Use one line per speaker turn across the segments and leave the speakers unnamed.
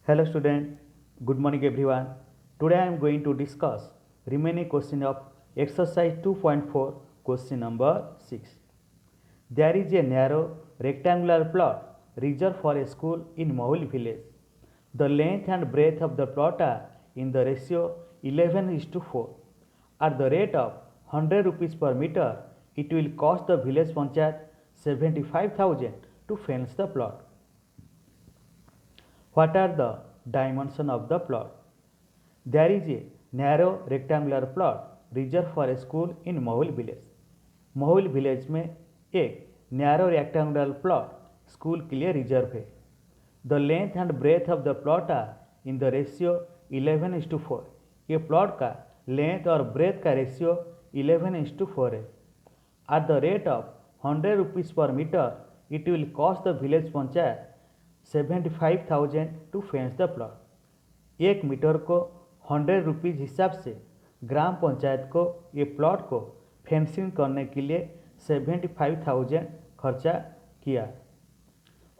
Hello student, good morning everyone. Today I am going to discuss remaining question of exercise 2.4 question number 6. There is a narrow rectangular plot reserved for a school in Mahul village. The length and breadth of the plot are in the ratio 11:4. At the rate of 100 rupees per meter, it will cost the village panchayat 75,000 to fence the plot. What are the dimensions of the plot? There is a narrow rectangular plot reserved for a school in Mahul village. Mahul village में एक narrow rectangular plot school के लिए reserve है. The length and breadth of the plot are in the ratio 11:4. ये plot का length और breath का ratio 11:4 है. At the rate of 100 rupees per metre it will cost the village panchayat 75,000 to fence the plot. 1 metre को 100 rupees हिसाब से ग्राम पंचायत को ये प्लॉट को फेंसिंग करने के लिए 75,000 खर्चा किया.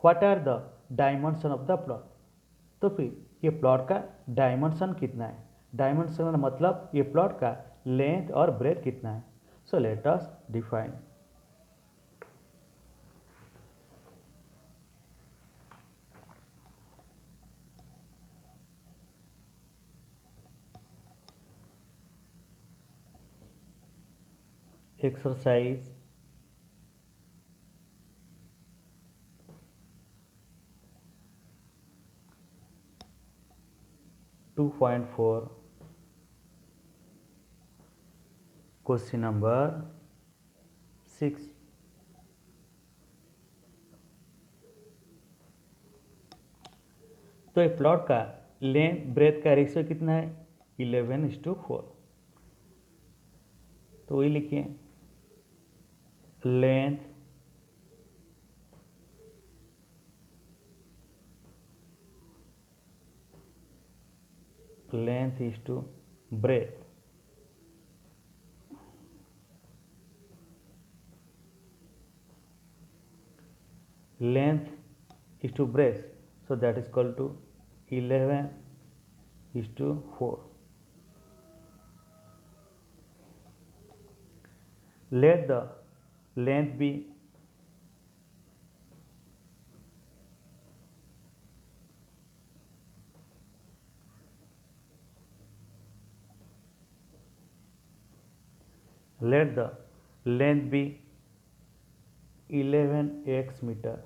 What are the dimension of the plot? तो फिर ये प्लॉट का डायमेंशन कितना है? डायमेंशन का मतलब ये प्लॉट का लेंथ और ब्रेथ कितना है. So let us define. Exercise 2.4 question number 6. तो ये प्लॉट का लेंथ ब्रेथ का रेशियो कितना है? 11:4. तो वही लिखिए लेंथ इज टू ब्रेथ. लेंथ is to breadth, so that is equal to 11:4. Let the length be let the length be 11x meter.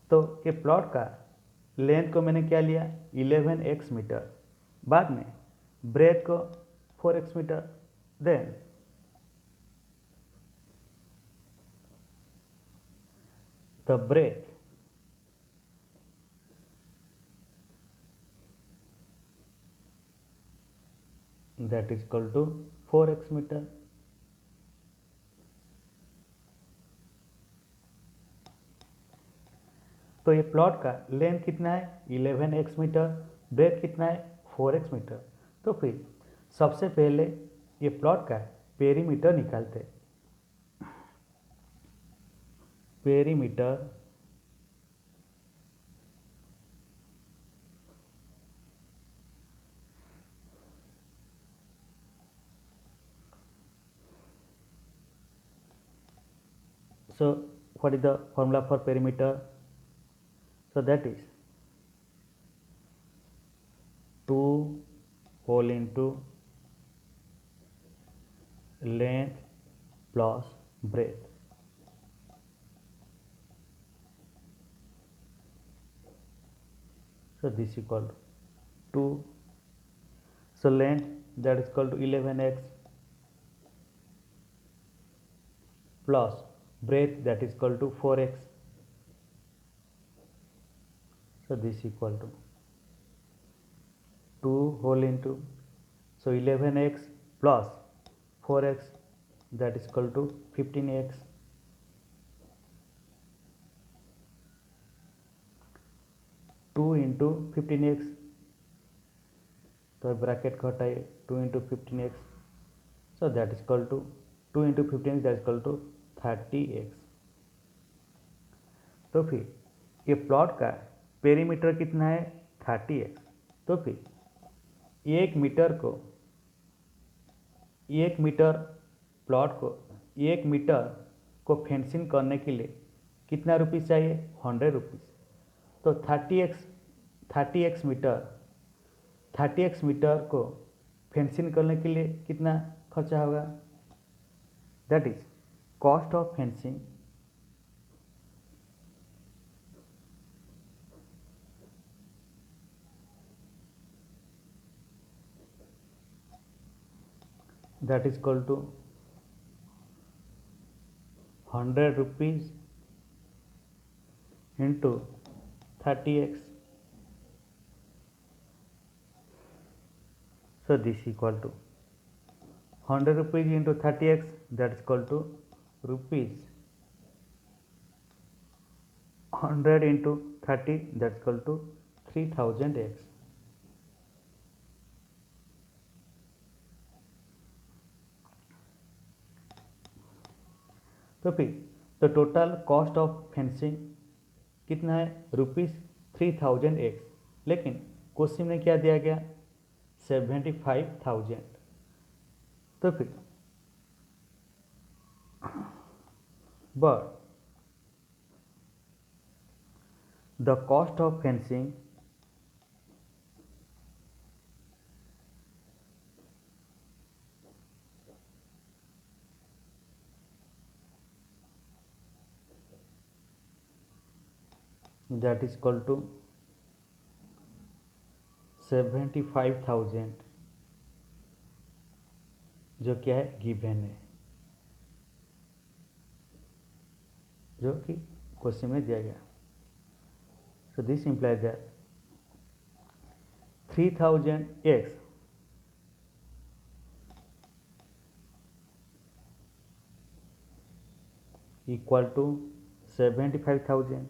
तो ये प्लॉट का लेंथ को मैंने क्या लिया? 11x metre. बाद में ब्रेथ को 4x मीटर. Then the breadth that is equal to 4x meter. तो ये प्लॉट का लेंथ कितना है? 11x metre. ब्रेथ कितना है? 4x metre. तो फिर सबसे पहले ये प्लॉट का पेरीमीटर निकालते. Perimeter so what is the formula for perimeter? So that is 2 whole into length plus breadth. So this is equal to 2. So length that is equal to 11x plus breadth that is equal to 4x. So this is equal to 2 whole into, so 11x plus 4x that is equal to 15x. 2 into 15x, तो bracket को हटाइए. 2 into 15x, so that is equal to 2 into 15 that is equal to 30x। तो फिर ये plot का perimeter कितना है 30x। तो फिर 1 मीटर प्लॉट को 1 मीटर को फेंसिंग करने के लिए कितना रुपीज़ चाहिए 100 रुपीज़। तो 30x मीटर को फेंसिंग करने के लिए कितना खर्चा होगा, that is cost of fencing that is equal to 100 rupees into 30x. So this is equal to 100 rupees into 30x, that is equal to rupees 100 into 30, that is equal to 3000x. तो फिर तो total cost of fencing कितना है ₹3000x, लेकिन question में क्या दिया गया 75,000। तो फिर but the cost of fencing that is equal to 75,000, जो क्या है गिवन है, जो कि क्वेश्चन में दिया गया। So this implies that 3000x equal to 75,000,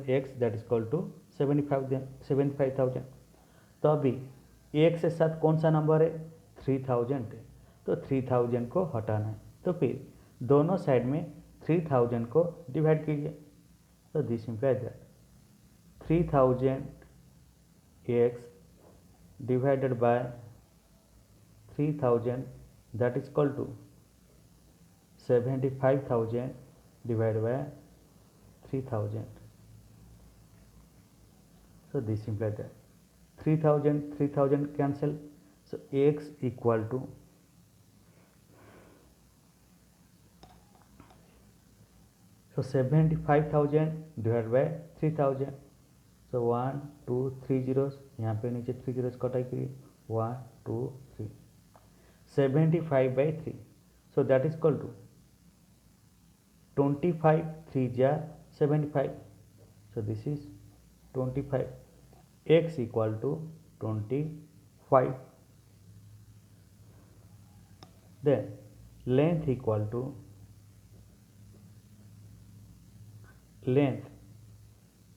x that is equal to 75,000। तो अभी एक से साथ कौन सा नंबर है 3000 है, तो 3000 को हटाना है। तो फिर दोनों साइड में 3000 को डिवाइड कीजिए। तो this implies that 3000x divided by 3000, that is equal to 75,000 divided by 3000. So this implies that 3000 cancel. So x equal to so 75,000 divided by 3000. So 1 2 3 zeros, यहाँ पे नीचे 3 zeros कटाई करिए 1 2 3, 75/3, so that is equal to 25 3 jar 75, so this is 25, x equal to 25, then length equal to length,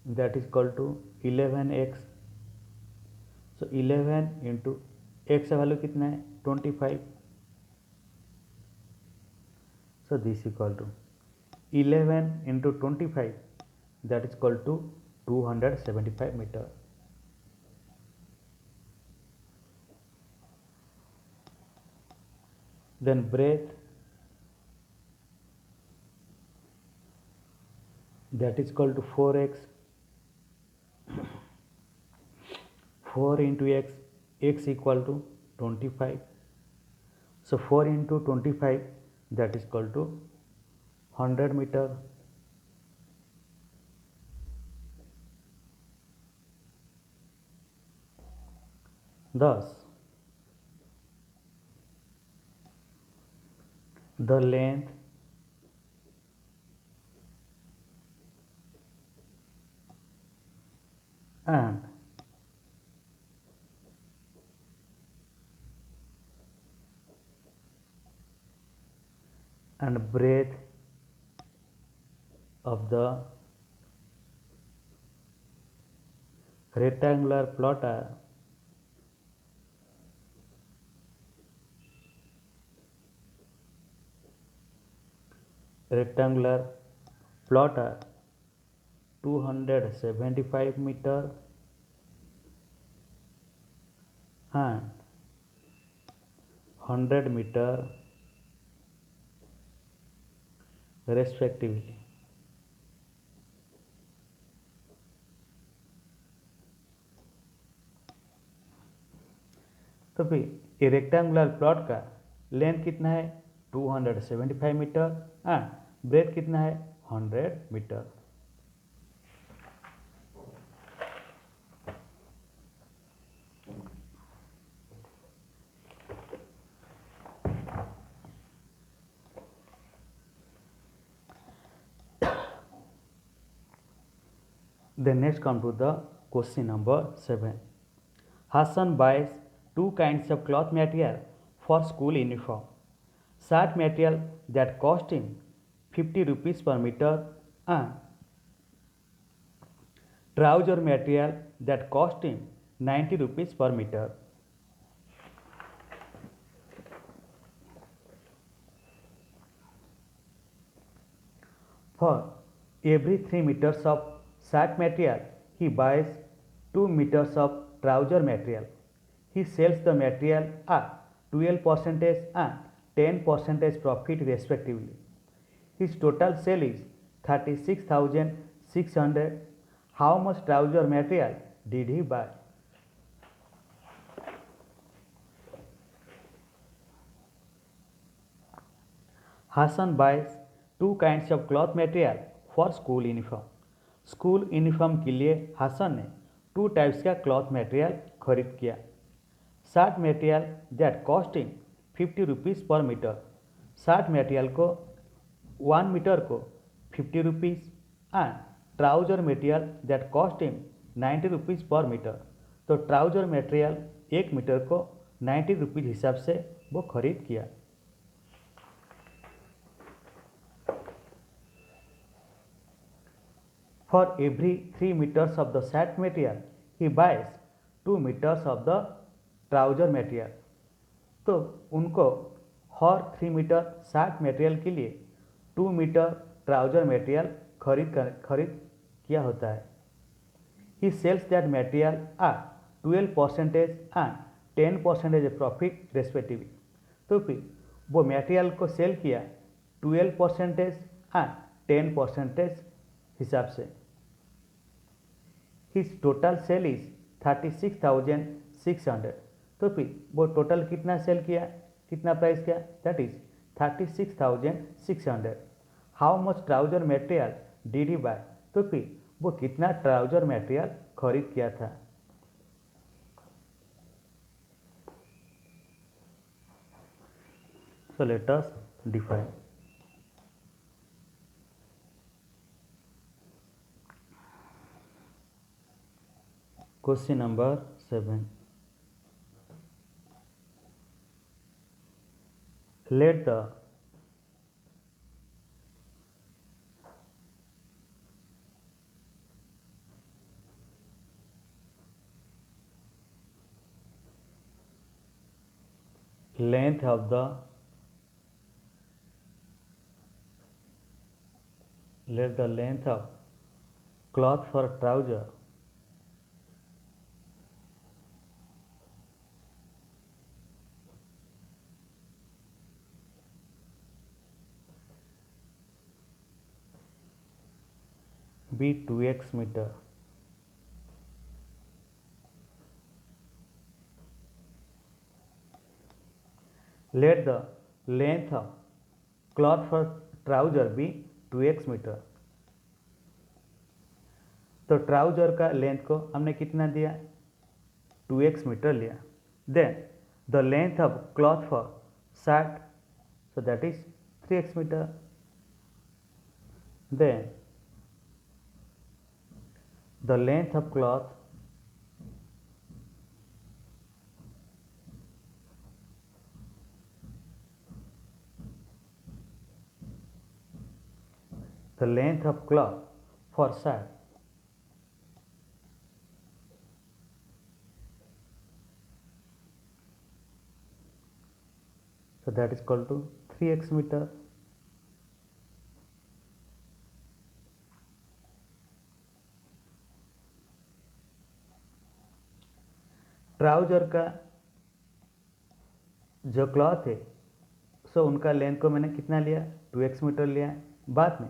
that is equal to 11x, so 11 into x का value कितना है 25, so this equal to 11 into 25, that is equal to 275 meter. Then breadth, that is equal to 4x, 4 into x equal to 25, so 4 into 25, that is equal to 100 meter. Thus the length and breadth of the rectangular plot are rectangular plot are 275 meter and 100 meter respectively. तो फिर ये rectangular plot का length कितना है 275 metre and breadth कितना है 100 metre. Then next come to the question number 7. Hassan buys two kinds of cloth material for school uniform. Shirt material that cost him 50 rupees per meter and trouser material that cost him 90 rupees per meter. For every 3 meters of shirt material, he buys 2 meters of trouser material. He sells the material at 12% and 10% profit respectively. His total sale is 36,600. How much trouser material did he buy? Hassan buys two kinds of cloth material for school uniform. School uniform के लिए हसन ने 2 types का cloth material खरीद किया. Shirt material that costing 50 rupees per metre. Shirt material को 1 metre को 50 rupees and trouser material that costing 90 rupees per metre. तो trouser material 1 metre को 90 रुपीज़ हिसाब से वो खरीद किया. For every 3 meters of the shirt material, he buys 2 meters of the trouser material. तो उनको हर 3 मीटर शर्ट मटेरियल के लिए 2 मीटर ट्राउजर मटेरियल खरीद किया होता है. He sells that material at 12% and 10% profit respectively. तो फिर वो मटेरियल को सेल किया 12% एंड 10% हिसाब से. His total sale is 36,600. तो फिर वो टोटल कितना सेल किया, कितना प्राइस किया, that is 36,600. How much trouser material did he buy. तो फिर वो कितना ट्राउजर मटेरियल खरीद किया था. So let us define. Question number 7. Let the length of cloth for trouser be 2x meter. Let the length of cloth for trouser be 2x meter. तो trouser का length को हमने कितना दिया 2x मीटर लिया. Then the length of cloth for shirt, so that is 3x metre. Then the length of cloth for shirt, so that is equal to 3x meter. Trouser का जो cloth है सो उनका length को मैंने कितना लिया 2x metre लिया। बाद में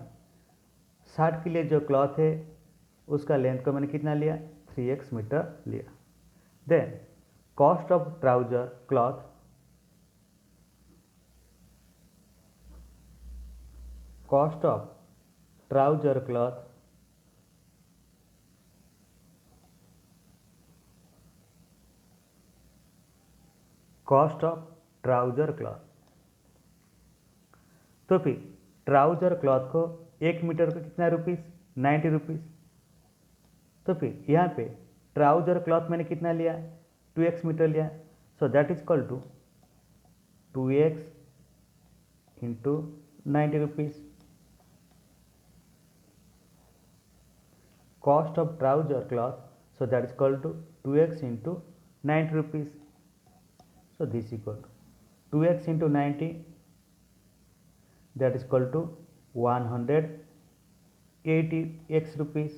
शर्ट के लिए जो क्लॉथ है उसका लेंथ को मैंने कितना लिया 3x मीटर लिया। Then cost of trouser cloth cost of trouser cloth cost of trouser cloth. तो फिर ट्राउजर क्लॉथ को 1 मीटर को कितना रुपीस 90 रुपीस। तो फिर यहाँ पे ट्राउजर क्लॉथ मैंने कितना लिया 2x मीटर लिया। So that is equal to 2x into 90 rupees. Cost of trouser cloth so that is equal to 2x into 90 rupees. So this equal to 2x into 90 that is equal to 180x rupees.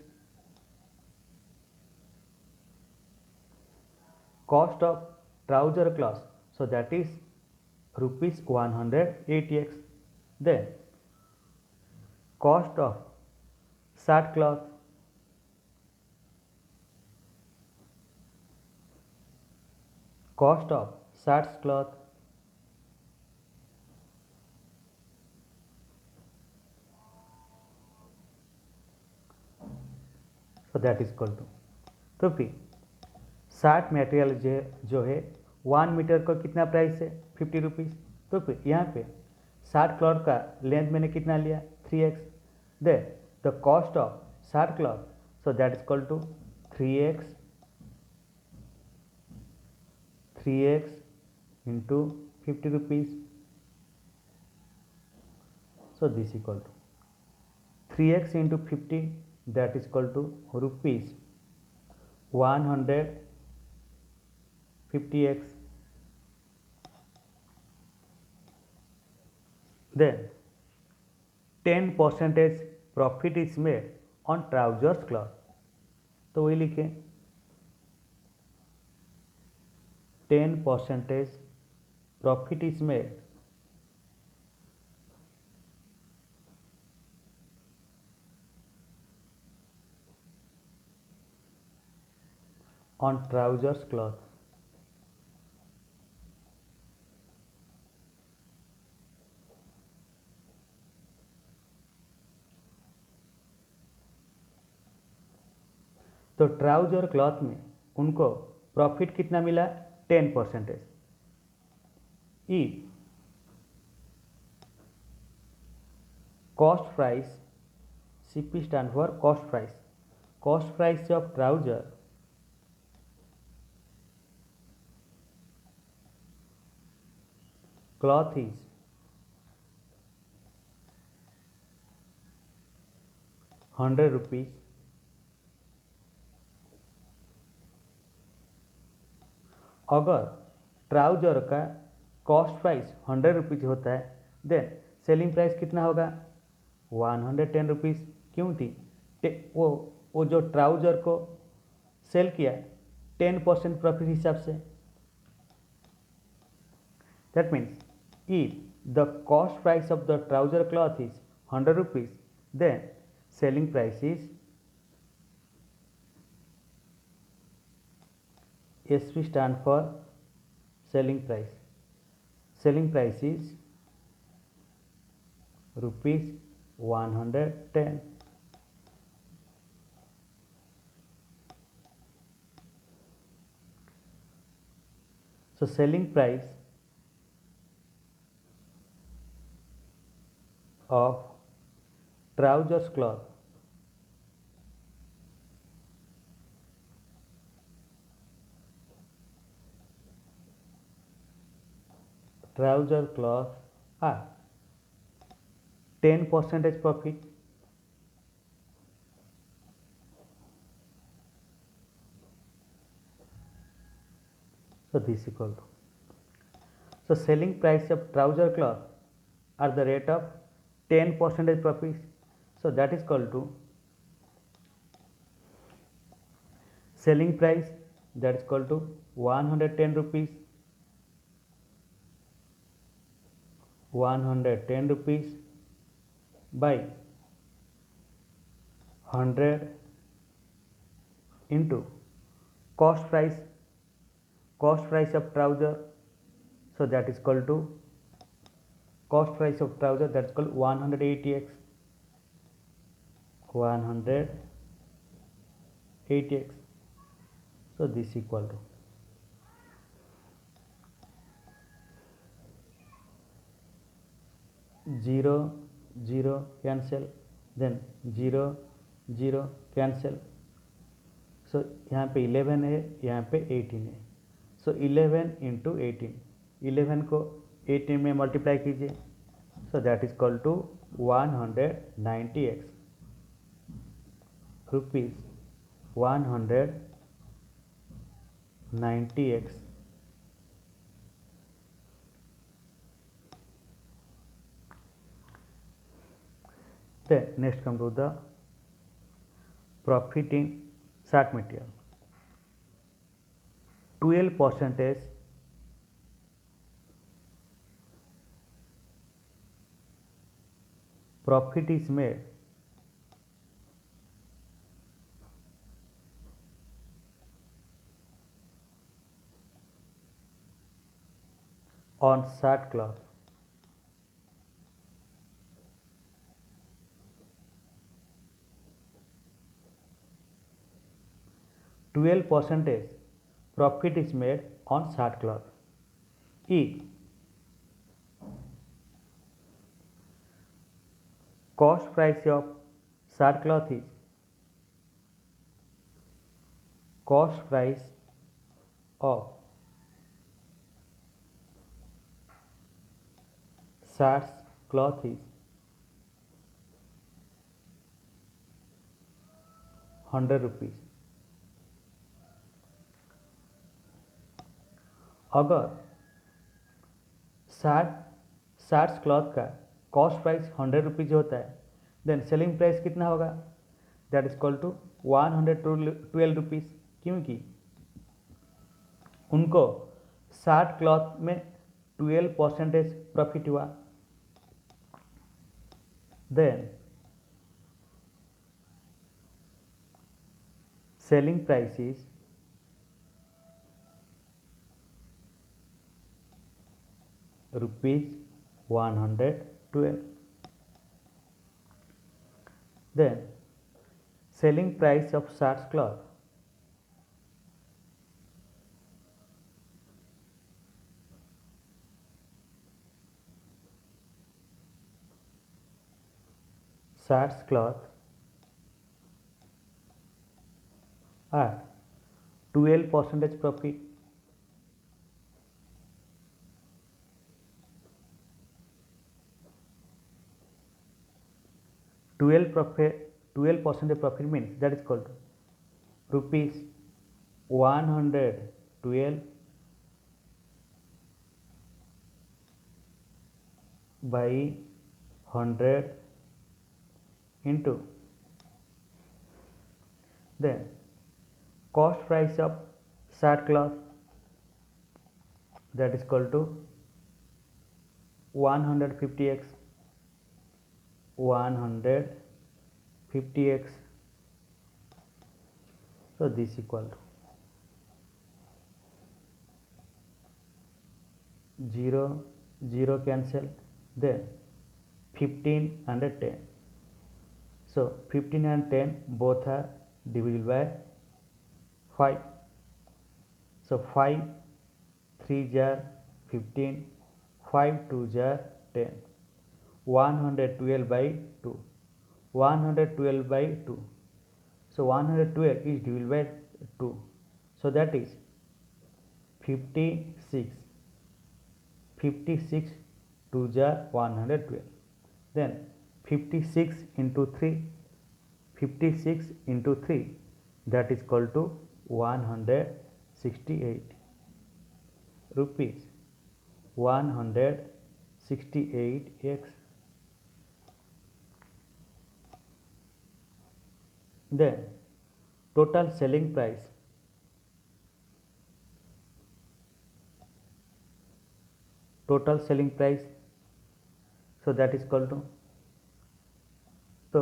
Cost of trouser cloth so that is rupees 180x. Then cost of shirt cloth cost of shirts cloth so that is equal to। तो फिर shirt material जो है 1 metre का कितना price है 50 rupees. तो फिर यहाँ पे शर्ट क्लॉथ का लेंथ मैंने कितना लिया 3x। Then the cost of shirt cloth so that is equal to 3x into 50 rupees। So this equal to 3x into 50 that is equal to rupees 150x। Then 10% profit is made on trousers cloth। तो वही लिखें 10% profit is made on trousers cloth। तो trouser cloth में उनको profit कितना मिला 10%। ई cost price CP stand for cost price of trouser cloth is 100 rupees। अगर trouser का कॉस्ट प्राइस 100 रुपीज़ होता है देन सेलिंग प्राइस कितना होगा 110 रुपीज़। क्योंकि वो जो ट्राउजर को सेल किया 10% प्रॉफिट हिसाब से। That means if the cost price of the trouser cloth is 100 rupees then selling price is SP stand for selling price। Selling price is rupees 110। So selling price of trousers cloth are 10% profit। So this equal to, so selling price of trouser cloth are the rate of 10% profit। So that is equal to selling price that is equal to 110 rupees. 110 rupees by 100 into cost price of trouser, so that is equal to cost price of trouser, that is called 180x. 180x, so this equal to 0 0 cancel, then 0 0 cancel, सो यहाँ पे 11 है, यहाँ पे 18 है, सो 11 into 18, 11 को 18 में multiply कीजिए, so that is equal to 190x rupees 190x. Then next come to the profit in shirt material. 12% profit is made on shirt cloth. 12% profit is made on shirt cloth. If cost price of shirt cloth is cost price of shirts cloth is 100 rupees. अगर shirts cloth का cost price 100 rupees होता है, then selling price कितना होगा, that is equal to 112 rupees, क्योंकि उनको shirt cloth में 12% profit हुआ. Then selling price is rupees 112. Then selling price of shirts cloth at 12% profit. 12% profit means that is called rupees 112 by 100 into then cost price of shirt cloth, that is equal to 150x. 150x, so this equal to 0 0 cancel, then 15 and 10, so 15 and 10 both are divisible by 5, so 5 3 jar 15, 5 2 jar 10, 112 by 2, 112 by 2, so 112 is divided by 2, so that is 56, 56 2 jar 112, then 56 into 3, 56 into 3, that is equal to 168 rupees. 168x. Then total selling price total selling price, so that is equal to, तो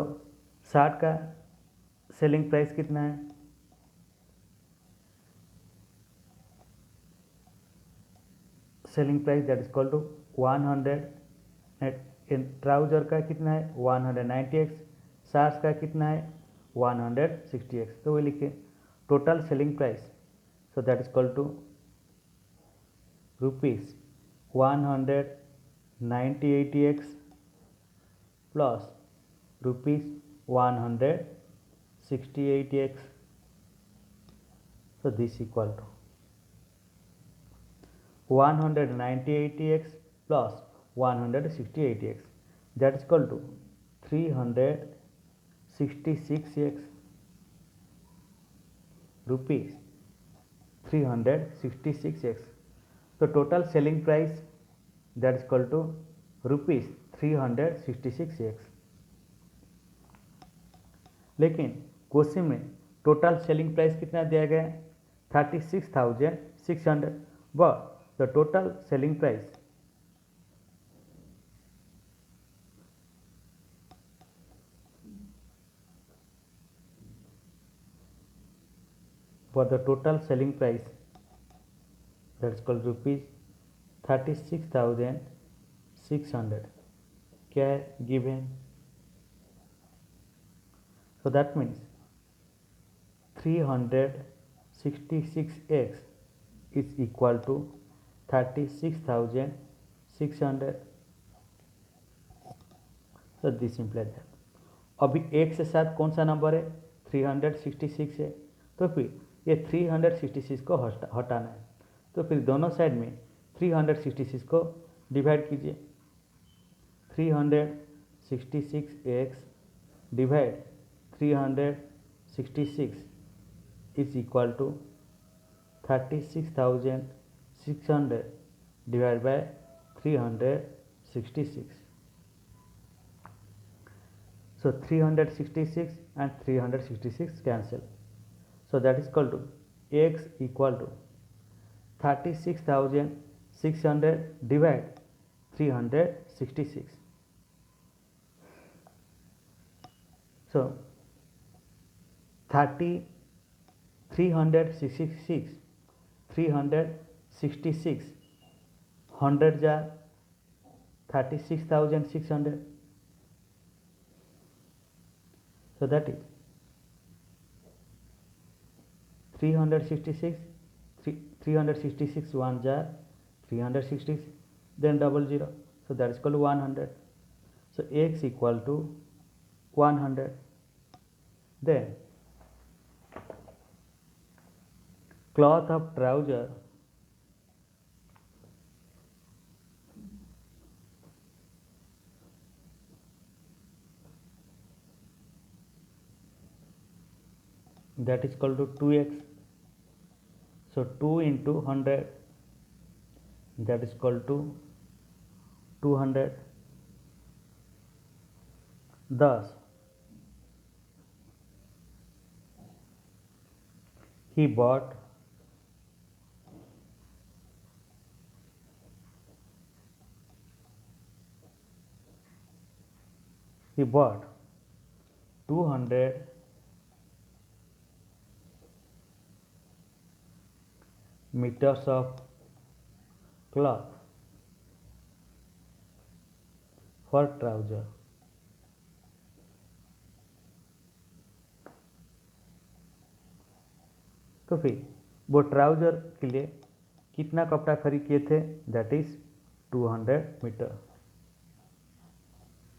shirt का selling price कितना है, selling price that is equal to 100, trouser का कितना है 190x, shirts का कितना है 160x, तो वो लिखे total selling price, so that is equal to rupees 190x plus rupees 168x, so this equal to 190x plus 168x, that is equal to 366x rupees, 366x, so total selling price that is equal to rupees 366x, लेकिन question में total selling price कितना दिया गया है 36,600, but the total selling price for the total selling price that's called rupees 36,600, क्या है given, so that means 366x is equal to 36,600, so this implies that अभी एक से साथ कौन सा नंबर है 366 है, तो फिर ये 366 को हटाना है, तो फिर दोनों साइड में 366 को डिवाइड कीजिए, 366x divide 366 is equal to 36,600 divided by 366. So 366 and 366 cancel. So that is equal to x equal to 36,600 divide 366. So 366 100 jar 36,600, so that is 366 1 jar 366, then double zero, so that is equal to 100, so x equal to 100, then cloth of trouser that is equal to 2x, so 2 into 100 that is equal to 200, thus he bought 200 meters of cloth for trouser, तो फिर वो trouser के लिए कितना कपड़ा खरीद किए थे, दैट इज 200 मीटर,